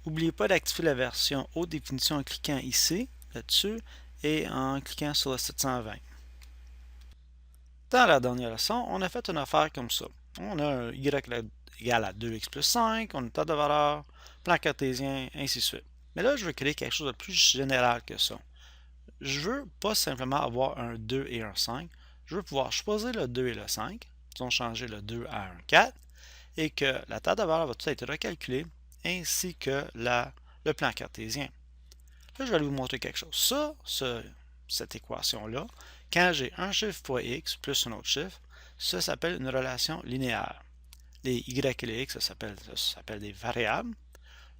N'oubliez pas d'activer la version haute définition en cliquant ici, là-dessus, et en cliquant sur le 720. Dans la dernière leçon, on a fait une affaire comme ça. On a un y égal à 2x plus 5, on a un tas de valeurs, plan cartésien, ainsi de suite. Mais là, je veux créer quelque chose de plus général que ça. Je veux pas simplement avoir un 2 et un 5, je veux pouvoir choisir le 2 et le 5, disons changer le 2 à un 4, et que la table de valeur va tout être recalculée, ainsi que le plan cartésien. Là, je vais aller vous montrer quelque chose. Cette équation-là, quand j'ai un chiffre fois x plus un autre chiffre, ça s'appelle une relation linéaire. Les y et les x, ça s'appelle des variables.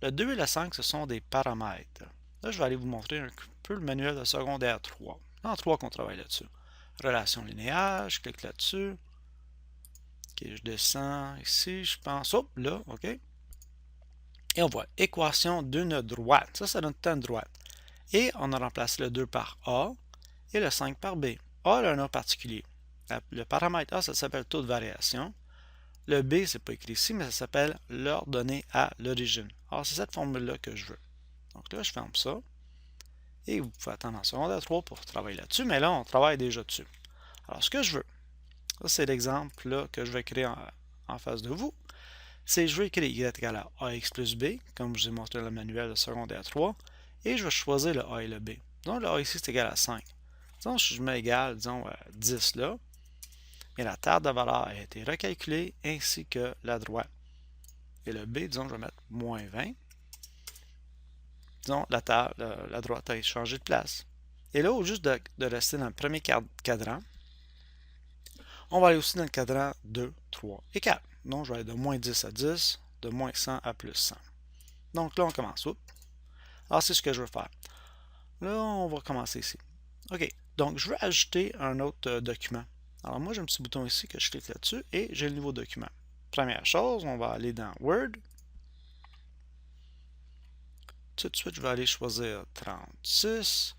Le 2 et le 5, ce sont des paramètres. Là, je vais aller vous montrer un peu le manuel de secondaire 3. En 3 qu'on travaille là-dessus. Relation linéaire, je clique là-dessus. Ok, je descends ici, je pense. Hop, là, ok. Et on voit équation d'une droite. Ça donne une droite. Et on a remplacé le 2 par A et le 5 par B. A a un nom particulier. Le paramètre A, ça s'appelle taux de variation. Le B, c'est pas écrit ici, mais ça s'appelle l'ordonnée à l'origine. Alors, c'est cette formule-là que je veux. Donc là, je ferme ça. Et vous pouvez attendre en secondaire 3 pour travailler là-dessus, mais là, on travaille déjà dessus. Alors, ce que je veux, ça c'est l'exemple que je vais créer en face de vous, c'est je veux écrire y égale à ax plus b, comme je vous ai montré dans le manuel de secondaire 3, et je vais choisir le a et le b. Donc le a ici, c'est égal à 5. Disons, si je mets égal, disons, 10 là, et la table de valeur a été recalculée, ainsi que la droite. Et le b, disons, je vais mettre moins 20. Disons, la droite a changé de place. Et là, au juste de rester dans le premier cadran, on va aller aussi dans le cadran 2, 3 et 4. Donc, je vais aller de moins 10 à 10, de moins 100 à plus 100. Donc là, on commence. Oups. Alors, c'est ce que je veux faire. Là, on va commencer ici. OK. Donc, je veux ajouter un autre document. Alors, moi, j'ai un petit bouton ici que je clique là-dessus et j'ai le nouveau document. Première chose, on va aller dans Word. Tout de suite, je vais aller choisir 36.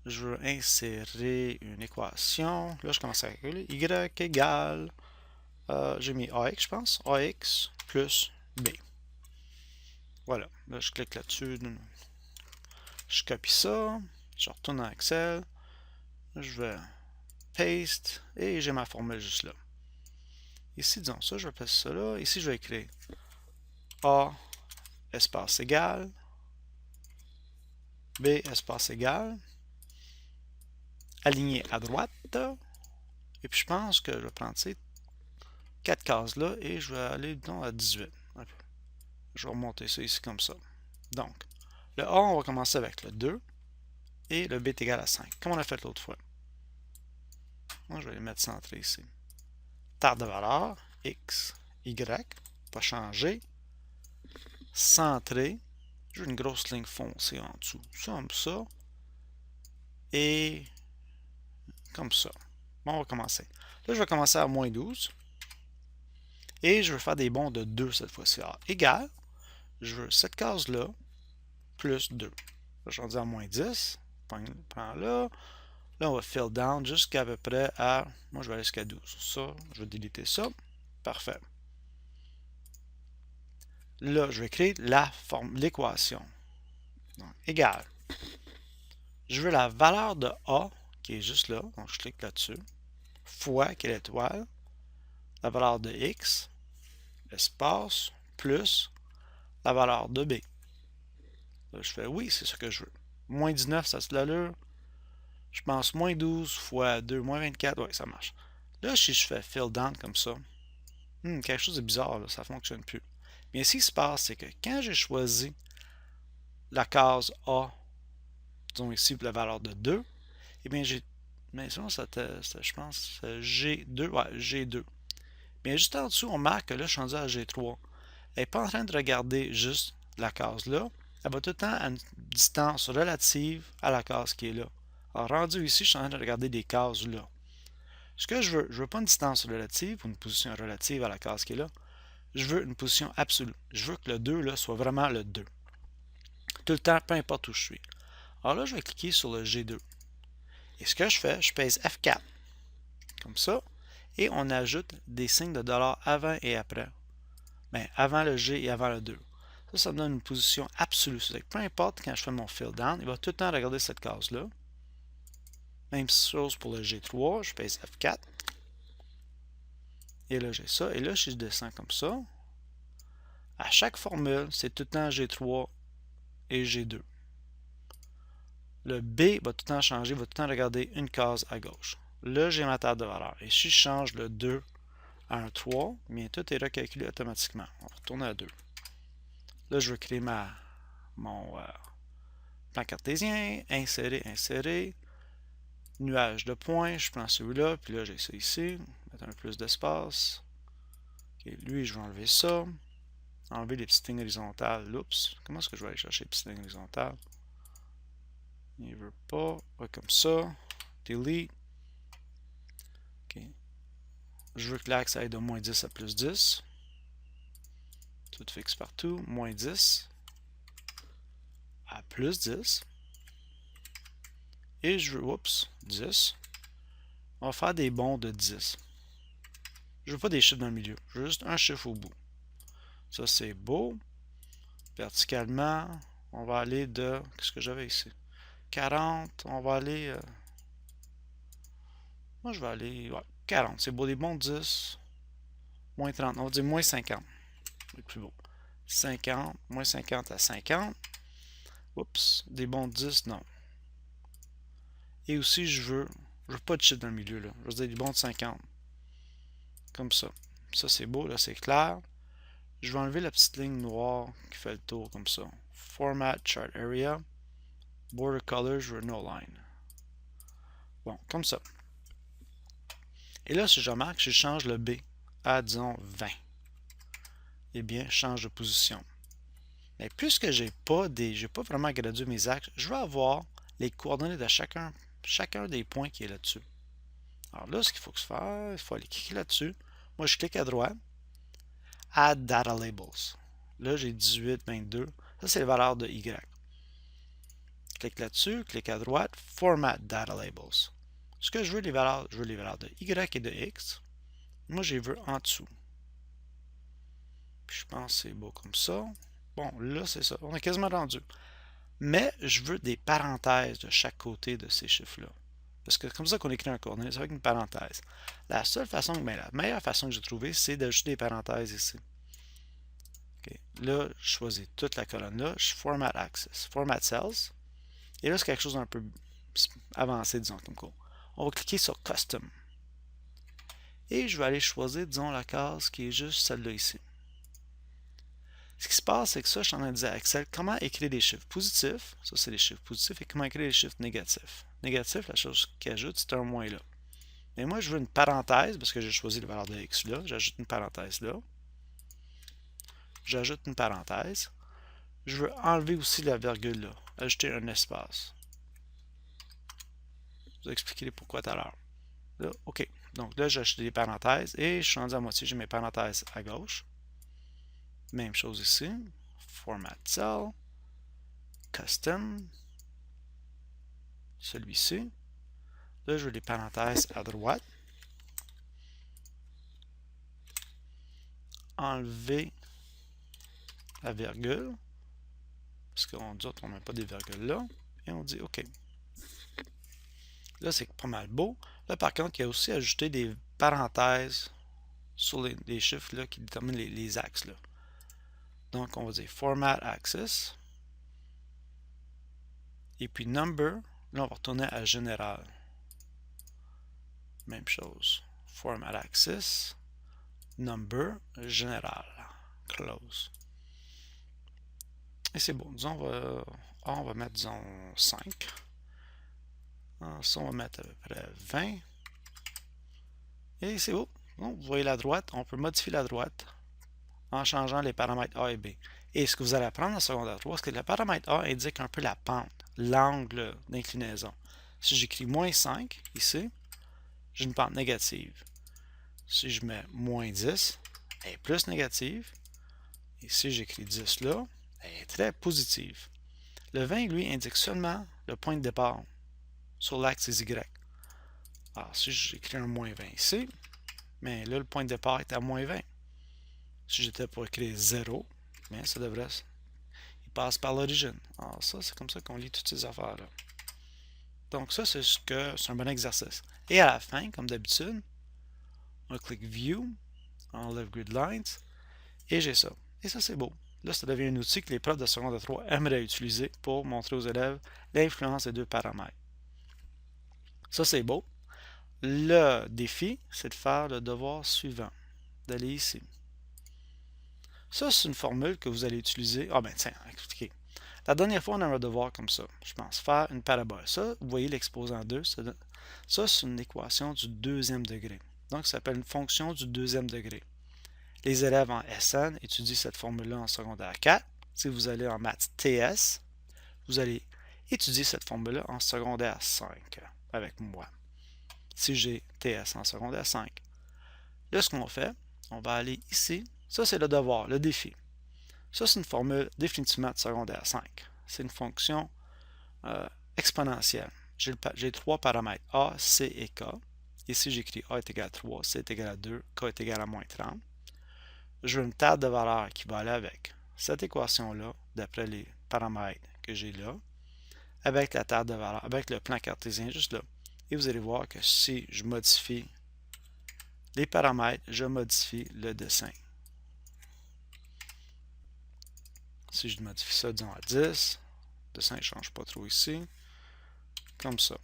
Je veux insérer une équation. Là, je commence à calculer. Y égale, j'ai mis AX, je pense. AX plus B. Voilà. Là, je clique là-dessus. Je copie ça. Je retourne dans Excel. Je vais paste. Et j'ai ma formule juste là. Ici, disons ça, je vais passer ça là. Ici, je vais écrire A espace égal. B espace égal. Aligné à droite. Et puis, je pense que je vais prendre ces 4 cases là et je vais aller à 18. Je vais remonter ça ici comme ça. Donc, le A, on va commencer avec le 2 et le B est égal à 5, comme on a fait l'autre fois. Moi, je vais les mettre centrés ici. Table de valeur, X, Y, pas changer. Centré. J'ai une grosse ligne foncée en dessous. Comme ça. Et comme ça. Bon, on va commencer. Là, je vais commencer à moins 12. Et je vais faire des bonds de 2 cette fois-ci. Alors, égal, je veux cette case-là, plus 2. Là, je vais dire à moins 10. Prends là. Là, on va fill down jusqu'à peu près à... Moi, je vais aller jusqu'à 12. Ça, je vais déliter ça. Parfait. Là, je vais créer l'équation. Égal. Je veux la valeur de A, qui est juste là. Donc, je clique là-dessus. Fois, quelle étoile. La valeur de X, espace, plus la valeur de B. Là, je fais oui, c'est ce que je veux. Moins 19, ça se l'allure. Je pense moins 12 fois 2, moins 24. Oui, ça marche. Là, si je fais fill down comme ça, quelque chose de bizarre, là, ça ne fonctionne plus. Mais ce qui se passe, c'est que quand j'ai choisi la case A, disons ici pour la valeur de 2, eh bien j'ai. Mais sinon, je pense G2. Ouais, G2. Mais juste en dessous, on marque que là, je suis rendu à G3. Elle n'est pas en train de regarder juste la case là. Elle va tout le temps à une distance relative à la case qui est là. Alors, rendu ici, je suis en train de regarder des cases là. Ce que je veux pas une distance relative ou une position relative à la case qui est là. Je veux une position absolue. Je veux que le 2 là, soit vraiment le 2. Tout le temps, peu importe où je suis. Alors là, je vais cliquer sur le G2. Et ce que je fais, je pèse F4. Comme ça. Et on ajoute des signes de $ avant et après. Bien, avant le G et avant le 2. Ça me donne une position absolue. C'est-à-dire que peu importe quand je fais mon fill down, il va tout le temps regarder cette case-là. Même chose pour le G3, je pèse F4. Et là, j'ai ça. Et là, si je descends comme ça, à chaque formule, c'est tout le temps G3 et G2. Le B va tout le temps changer, va tout le temps regarder une case à gauche. Là, j'ai ma table de valeur. Et si je change le 2 à un 3, bien, tout est recalculé automatiquement. On va retourner à 2. Là, je vais créer mon plan cartésien, insérer, nuage de points, je prends celui-là, puis là, j'ai ça ici, mettre un peu plus d'espace. Okay, lui, je vais enlever ça, enlever les petites lignes horizontales. Oups, comment est-ce que je vais aller chercher les petites lignes horizontales? Il veut pas, ouais, comme ça, delete. Okay. Je veux que l'axe aille de moins 10 à plus 10. Tout fixe partout, moins 10 à plus 10. Et je veux, oups, 10. On va faire des bonds de 10. Je veux pas des chiffres dans le milieu, je veux juste un chiffre au bout. Ça, c'est beau. Verticalement, on va aller de, qu'est-ce que j'avais ici? 40, on va aller, moi je vais aller, ouais, 40, c'est beau, des bons 10, moins 30, on va dire moins 50, c'est plus beau. 50, moins 50 à 50, oups, des bons 10, non. Et aussi, je veux pas de chiffre dans le milieu, là, je veux dire des bons de 50, comme ça. Ça, c'est beau, là, c'est clair. Je vais enlever la petite ligne noire qui fait le tour, comme ça. Format, Chart Area, Border Color, je veux No Line. Bon, comme ça. Et là, si je remarque, si je change le B à, disons, 20, eh bien, je change de position. Mais puisque j'ai pas vraiment gradué mes axes, je vais avoir les coordonnées de chacun des points qui est là-dessus. Alors là, ce qu'il faut que je fasse, il faut aller cliquer là-dessus. Moi, je clique à droite, Add Data Labels. Là, j'ai 18, 22. Ça, c'est les valeurs de Y. Clique là-dessus, clique à droite, Format Data Labels. Ce que je veux les valeurs de Y et de X. Moi, je les veux en dessous. Puis je pense que c'est beau comme ça. Bon, là, c'est ça. On est quasiment rendu. Mais je veux des parenthèses de chaque côté de ces chiffres-là. Parce que c'est comme ça qu'on écrit un coordonnée, c'est avec une parenthèse. La meilleure façon que j'ai trouvée, c'est d'ajouter des parenthèses ici. Okay. Là, je choisis toute la colonne-là, je Format Axis, Format Cells. Et là, c'est quelque chose d'un peu avancé, disons, comme quoi. On va cliquer sur Custom. Et je vais aller choisir, disons, la case qui est juste celle-là ici. Ce qui se passe, c'est que ça, je suis en train de dire à Excel comment écrire des chiffres positifs. Ça, c'est les chiffres positifs. Et comment écrire des chiffres négatifs. Négatif, la chose qui ajoute, c'est un moins là. Mais moi, je veux une parenthèse, parce que j'ai choisi la valeur de X là. J'ajoute une parenthèse là. J'ajoute une parenthèse. Je veux enlever aussi la virgule là. Ajouter un espace. Je vais vous expliquer pourquoi tout à l'heure. Là, OK. Donc là, j'ai ajouté des parenthèses et je suis rendu à moitié. J'ai mes parenthèses à gauche. Même chose ici. Format Cell. Custom. Celui-ci. Là, je veux les parenthèses à droite. Enlever la virgule. Parce qu'on dit qu'on ne met pas des virgules là. Et on dit OK. Là, c'est pas mal beau. Là, par contre, il y a aussi ajouté des parenthèses sur les chiffres là, qui déterminent les axes. Là. Donc, on va dire Format Axis. Et puis Number. Là, on va retourner à Général. Même chose. Format Axis. Number. Général. Close. Et c'est bon. Disons, on va mettre, disons, 5. Ça, on va mettre à peu près 20. Et c'est beau. Donc, vous voyez la droite. On peut modifier la droite en changeant les paramètres A et B. Et ce que vous allez apprendre en secondaire 3, c'est que le paramètre A indique un peu la pente, l'angle d'inclinaison. Si j'écris moins 5 ici, j'ai une pente négative. Si je mets moins 10, elle est plus négative. Et si j'écris 10 là, elle est très positive. Le 20, lui, indique seulement le point de départ sur l'axe Y. Alors, si j'écris un moins 20 ici, mais là, le point de départ est à moins 20. Si j'étais pour écrire 0, mais ça devrait passe par l'origine. Alors ça, c'est comme ça qu'on lit toutes ces affaires-là. Donc ça, c'est un bon exercice. Et à la fin, comme d'habitude, on clique View, on enlève Grid Lines, et j'ai ça. Et ça, c'est beau. Là, ça devient un outil que les profs de secondaire 3 aimeraient utiliser pour montrer aux élèves l'influence des deux paramètres. Ça, c'est beau. Le défi, c'est de faire le devoir suivant, d'aller ici. Ça, c'est une formule que vous allez utiliser. Ah ben tiens, expliquez. La dernière fois, on a un devoir comme ça. Je pense faire une parabole. Ça, vous voyez l'exposant 2. Ça, c'est une équation du deuxième degré. Donc, ça s'appelle une fonction du deuxième degré. Les élèves en SN étudient cette formule-là en secondaire 4. Si vous allez en maths TS, vous allez étudier cette formule-là en secondaire 5 avec moi. Si j'ai TS en secondaire 5. Là, ce qu'on fait, on va aller ici. Ça, c'est le devoir, le défi. Ça, c'est une formule définitivement de secondaire 5. C'est une fonction exponentielle. J'ai trois paramètres, A, C et K. Ici, j'écris A est égal à 3, C est égal à 2, K est égal à moins 30. Je veux une table de valeurs qui va aller avec cette équation-là, d'après les paramètres que j'ai là, avec la table de valeurs, avec le plan cartésien juste là. Et vous allez voir que si je modifie les paramètres, je modifie le dessin. Si je modifie ça, disons à 10, le dessin ne change pas trop ici, comme ça.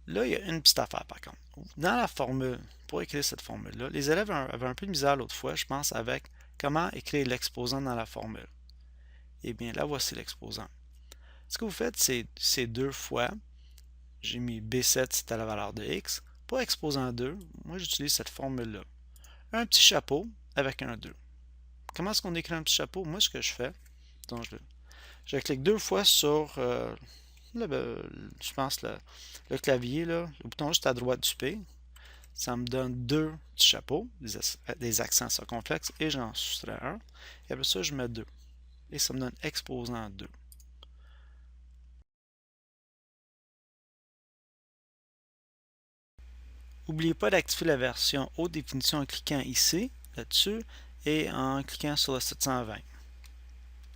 Là, il y a une petite affaire par contre. Dans la formule, pour écrire cette formule-là, les élèves avaient un peu de misère l'autre fois, je pense, avec comment écrire l'exposant dans la formule. Eh bien, là, voici l'exposant. Ce que vous faites, c'est ces deux fois, j'ai mis B7, c'était la valeur de X. Pour exposant 2, moi, j'utilise cette formule-là. Un petit chapeau avec un 2. Comment est-ce qu'on écrit un petit chapeau? Moi, ce que je fais, donc je clique deux fois sur je pense le clavier, là, le bouton juste à droite du P. Ça me donne deux petits chapeaux, des accents circonflexes, et j'en soustrais un. Et après ça, je mets 2. Et ça me donne exposant 2. N'oubliez pas d'activer la version haute définition en cliquant ici, là-dessus, et en cliquant sur le 720.